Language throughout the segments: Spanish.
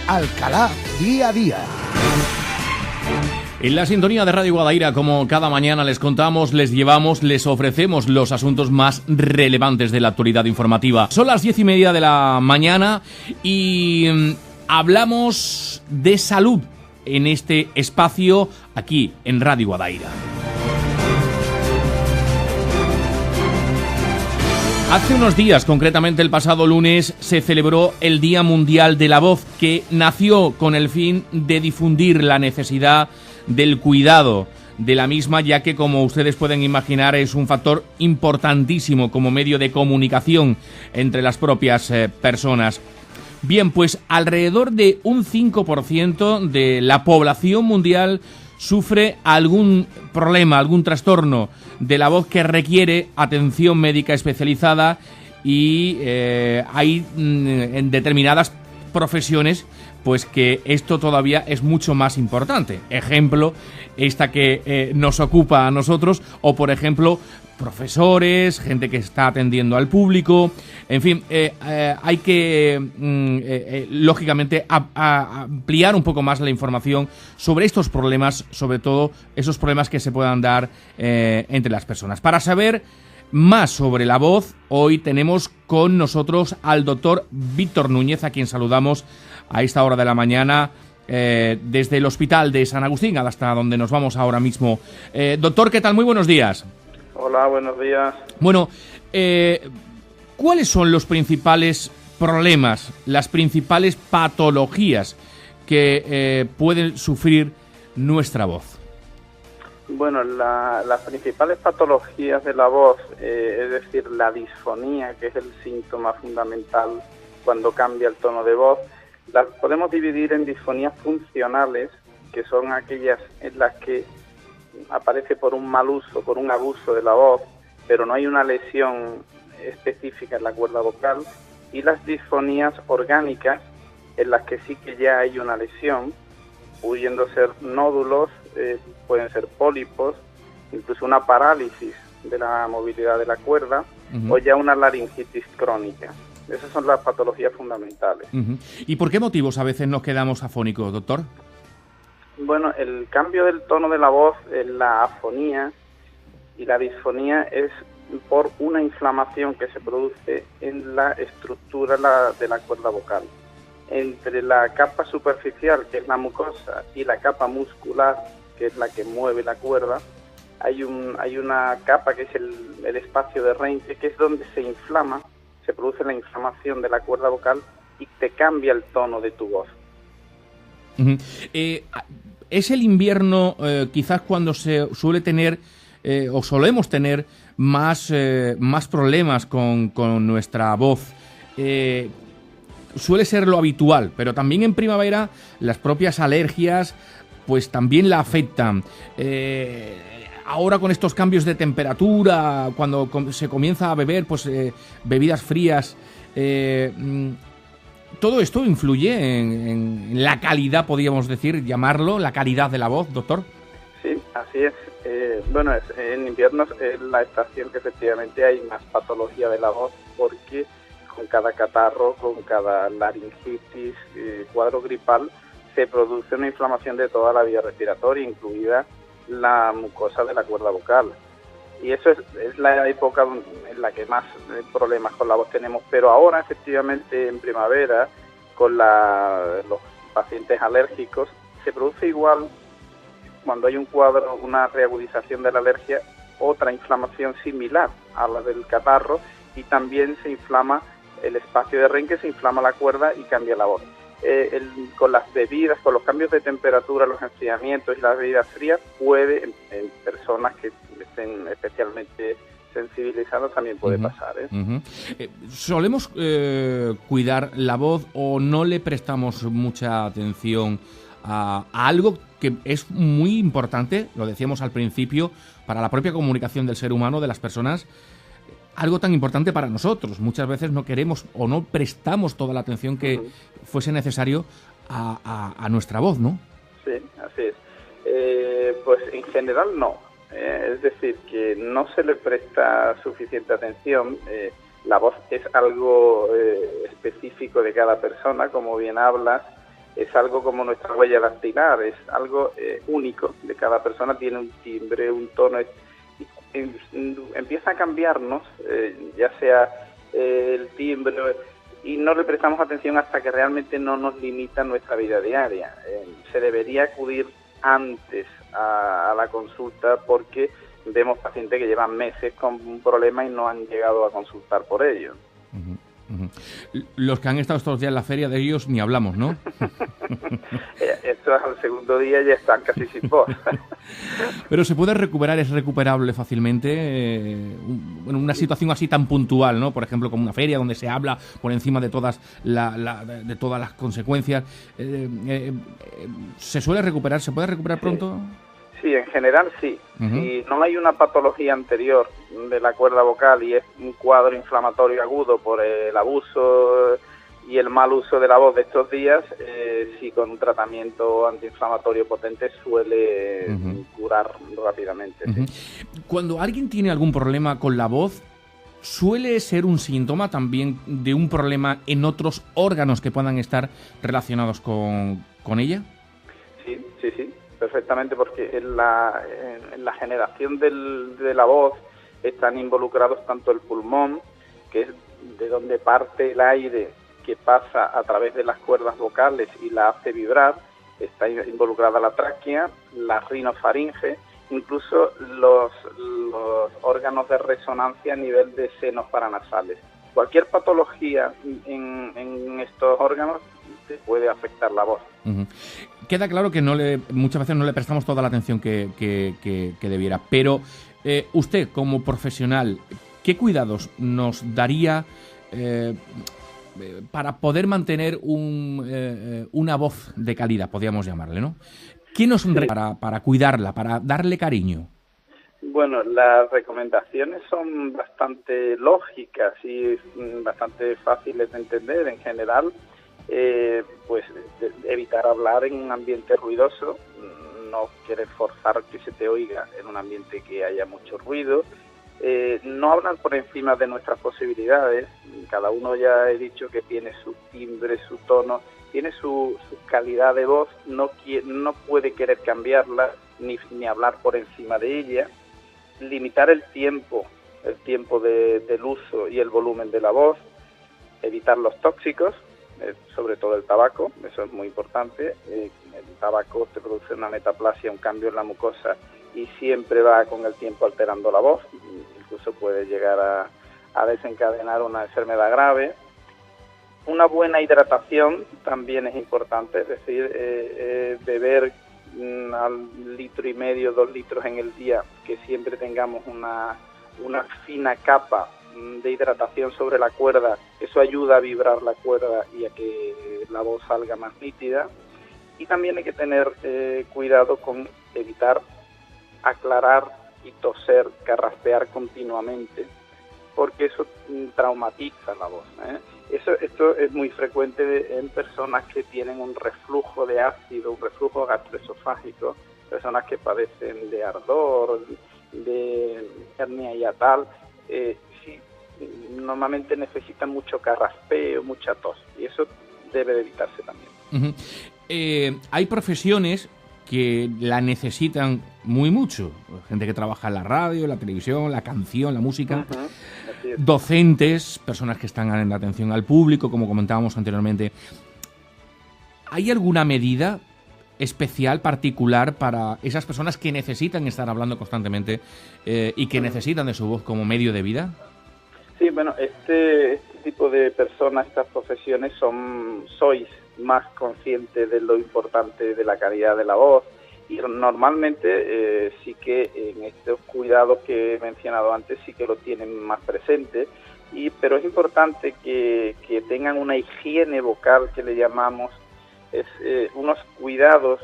Alcalá Día a Día. En la sintonía de Radio Guadaira, como cada mañana les contamos, les llevamos, les ofrecemos los asuntos más relevantes de la actualidad informativa. Son las 10:30 de la mañana y hablamos de salud en este espacio aquí en Radio Guadaira. Hace unos días, concretamente el pasado lunes, se celebró el Día Mundial de la Voz, que nació con el fin de difundir la necesidad del cuidado de la misma, ya que, como ustedes pueden imaginar, es un factor importantísimo como medio de comunicación entre las propias personas. Bien, pues alrededor de un 5% de la población mundial sufre algún problema, algún trastorno de la voz que requiere atención médica especializada y hay en determinadas profesiones pues que esto todavía es mucho más importante. Ejemplo, esta que nos ocupa a nosotros, o por ejemplo, profesores, gente que está atendiendo al público, en fin, hay que, lógicamente, ampliar un poco más la información sobre estos problemas, sobre todo esos problemas que se puedan dar entre las personas. Para saber más sobre la voz, hoy tenemos con nosotros al doctor Víctor Núñez, a quien saludamos a esta hora de la mañana desde el Hospital de San Agustín, hasta donde nos vamos ahora mismo. Doctor, ¿qué tal? Muy buenos días. Hola, buenos días. Bueno, ¿cuáles son los principales problemas, las principales patologías que pueden sufrir nuestra voz? Bueno, las principales patologías de la voz, es decir, la disfonía, que es el síntoma fundamental cuando cambia el tono de voz, las podemos dividir en disfonías funcionales, que son aquellas en las que aparece por un mal uso, por un abuso de la voz, pero no hay una lesión específica en la cuerda vocal, y las disfonías orgánicas, en las que sí que ya hay una lesión, pudiendo ser nódulos, pueden ser pólipos, incluso una parálisis de la movilidad de la cuerda, o ya una laringitis crónica. Esas son las patologías fundamentales. ¿Y por qué motivos a veces nos quedamos afónicos, doctor? Bueno, el cambio del tono de la voz, la afonía y la disfonía, es por una inflamación que se produce en la estructura de la cuerda vocal. Entre la capa superficial, que es la mucosa, y la capa muscular, que es la que mueve la cuerda, hay una capa que es el espacio de Reinke, que es donde se produce la inflamación de la cuerda vocal y te cambia el tono de tu voz. Es el invierno quizás cuando se suele tener o solemos tener más problemas con nuestra voz. Suele ser lo habitual, pero también en primavera las propias alergias pues también la afectan. Ahora con estos cambios de temperatura, cuando se comienza a beber pues bebidas frías, todo esto influye en la calidad, podríamos decir, llamarlo, la calidad de la voz, doctor. Sí, así es. Bueno, en invierno es la estación que efectivamente hay más patología de la voz, porque con cada catarro, con cada laringitis, cuadro gripal, se produce una inflamación de toda la vía respiratoria, incluida la mucosa de la cuerda vocal. Y eso es la época en la que más problemas con la voz tenemos. Pero ahora, efectivamente, en primavera, con los pacientes alérgicos, se produce igual, cuando hay un cuadro, una reagudización de la alergia, otra inflamación similar a la del catarro, y también se inflama el espacio de Reinke, se inflama la cuerda y cambia la voz. Con las bebidas, con los cambios de temperatura, los enfriamientos y las bebidas frías, puede, en personas que estén especialmente sensibilizadas, también puede pasar. ¿Solemos cuidar la voz o no le prestamos mucha atención a algo que es muy importante, lo decíamos al principio, para la propia comunicación del ser humano, de las personas? Algo tan importante para nosotros. Muchas veces no queremos o no prestamos toda la atención que fuese necesario a nuestra voz, ¿no? Sí, así es. Pues en general no. Es decir, que no se le presta suficiente atención. La voz es algo específico de cada persona, como bien hablas, es algo como nuestra huella dactilar, es algo único, de cada persona tiene un timbre, un tono, empieza a cambiarnos, ya sea el timbre, y no le prestamos atención hasta que realmente no nos limita nuestra vida diaria. Se debería acudir antes a la consulta porque vemos pacientes que llevan meses con un problema y no han llegado a consultar por ello. Los que han estado estos días en la feria, de ellos ni hablamos, ¿no? Esto es al segundo día ya están casi sin voz. Pero se puede recuperar, es recuperable fácilmente en una situación así tan puntual, ¿no? Por ejemplo, como una feria donde se habla por encima de todas de todas las consecuencias. ¿Se suele recuperar? ¿Se puede recuperar pronto? Sí, en general sí. Si no hay una patología anterior de la cuerda vocal y es un cuadro inflamatorio agudo por el abuso y el mal uso de la voz de estos días, sí, con un tratamiento antiinflamatorio potente suele curar rápidamente. Sí. Cuando alguien tiene algún problema con la voz, ¿suele ser un síntoma también de un problema en otros órganos que puedan estar relacionados con ella? Sí. Perfectamente, porque en la generación de la voz están involucrados tanto el pulmón, que es de donde parte el aire que pasa a través de las cuerdas vocales y la hace vibrar, está involucrada la tráquea, la rinofaringe, incluso los órganos de resonancia a nivel de senos paranasales. Cualquier patología en estos órganos te puede afectar la voz. Queda claro que muchas veces no le prestamos toda la atención que debiera, pero usted como profesional, ¿qué cuidados nos daría para poder mantener una voz de calidad, podríamos llamarle, ¿no? ¿Qué nos para cuidarla, para darle cariño? Bueno, las recomendaciones son bastante lógicas y bastante fáciles de entender. En general, pues evitar hablar en un ambiente ruidoso, no querer forzar que se te oiga en un ambiente que haya mucho ruido, no hablar por encima de nuestras posibilidades. Cada uno, ya he dicho, que tiene su timbre, su tono, tiene su calidad de voz, no puede querer cambiarla ni hablar por encima de ella. Limitar el tiempo del uso y el volumen de la voz, evitar los tóxicos, sobre todo el tabaco, eso es muy importante. El tabaco te produce una metaplasia, un cambio en la mucosa, y siempre va con el tiempo alterando la voz, incluso puede llegar a desencadenar una enfermedad grave. Una buena hidratación también es importante, es decir, beber al 1,5 litros, 2 litros en el día, que siempre tengamos una fina capa de hidratación sobre la cuerda. Eso ayuda a vibrar la cuerda y a que la voz salga más nítida. Y también hay que tener cuidado con evitar aclarar y toser, carraspear continuamente, porque eso traumatiza la voz, Esto es muy frecuente en personas que tienen un reflujo de ácido, un reflujo gastroesofágico, personas que padecen de ardor, de hernia hiatal, sí, normalmente necesitan mucho carraspeo, mucha tos, y eso debe de evitarse también. Hay profesiones que la necesitan muy mucho, gente que trabaja en la radio, la televisión, la canción, la música, docentes, personas que están en la atención al público, como comentábamos anteriormente. ¿Hay alguna medida especial, particular, para esas personas que necesitan estar hablando constantemente y que necesitan de su voz como medio de vida? Sí, bueno, este tipo de personas, estas profesiones, sois más conscientes de lo importante de la calidad de la voz, y normalmente sí que en estos cuidados que he mencionado antes sí que lo tienen más presente, pero es importante que tengan una higiene vocal, que le llamamos, unos cuidados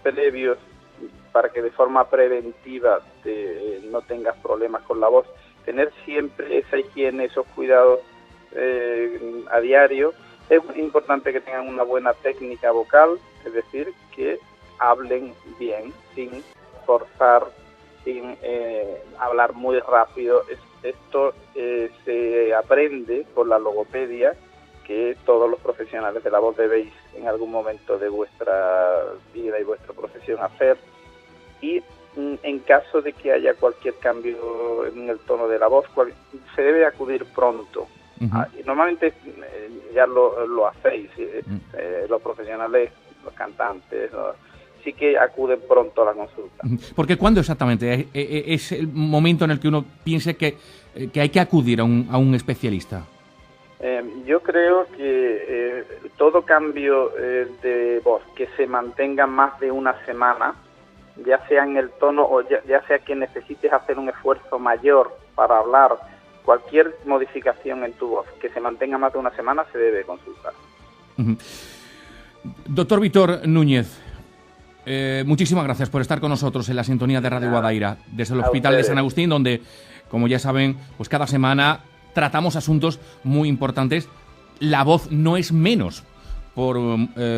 previos para que de forma preventiva no tengas problemas con la voz. Tener siempre esa higiene, esos cuidados a diario. Es importante que tengan una buena técnica vocal, es decir, que hablen bien, sin forzar, sin hablar muy rápido. Esto se aprende por la logopedia, que todos los profesionales de la voz debéis en algún momento de vuestra vida y vuestra profesión hacer. Y en caso de que haya cualquier cambio en el tono de la voz, se debe acudir pronto. Y normalmente ya lo hacéis, los profesionales, los cantantes, sí que acuden pronto a la consulta. Porque ¿cuándo exactamente es el momento en el que uno piense que hay que acudir a un especialista? Yo creo que todo cambio de voz que se mantenga más de una semana, ya sea en el tono o ya sea que necesites hacer un esfuerzo mayor para hablar, cualquier modificación en tu voz que se mantenga más de una semana se debe consultar. Doctor Víctor Núñez, muchísimas gracias por estar con nosotros en la sintonía de Radio Guadaira, desde el Hospital de San Agustín, donde, como ya saben, pues cada semana tratamos asuntos muy importantes. La voz no es menos, por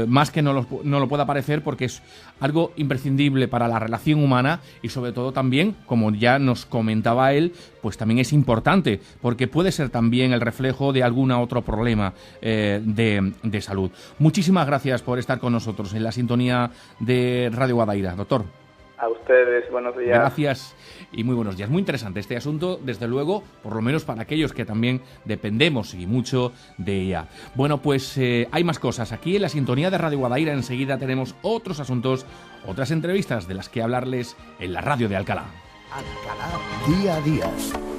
más que no lo pueda parecer, porque es algo imprescindible para la relación humana y sobre todo también, como ya nos comentaba él, pues también es importante porque puede ser también el reflejo de algún otro problema de salud. Muchísimas gracias por estar con nosotros en la sintonía de Radio Guadaira, doctor. A ustedes, buenos días. Gracias y muy buenos días. Muy interesante este asunto, desde luego, por lo menos para aquellos que también dependemos y mucho de ella. Bueno, pues hay más cosas. Aquí en la sintonía de Radio Guadaira enseguida tenemos otros asuntos, otras entrevistas de las que hablarles en la radio de Alcalá. Alcalá Día a Día.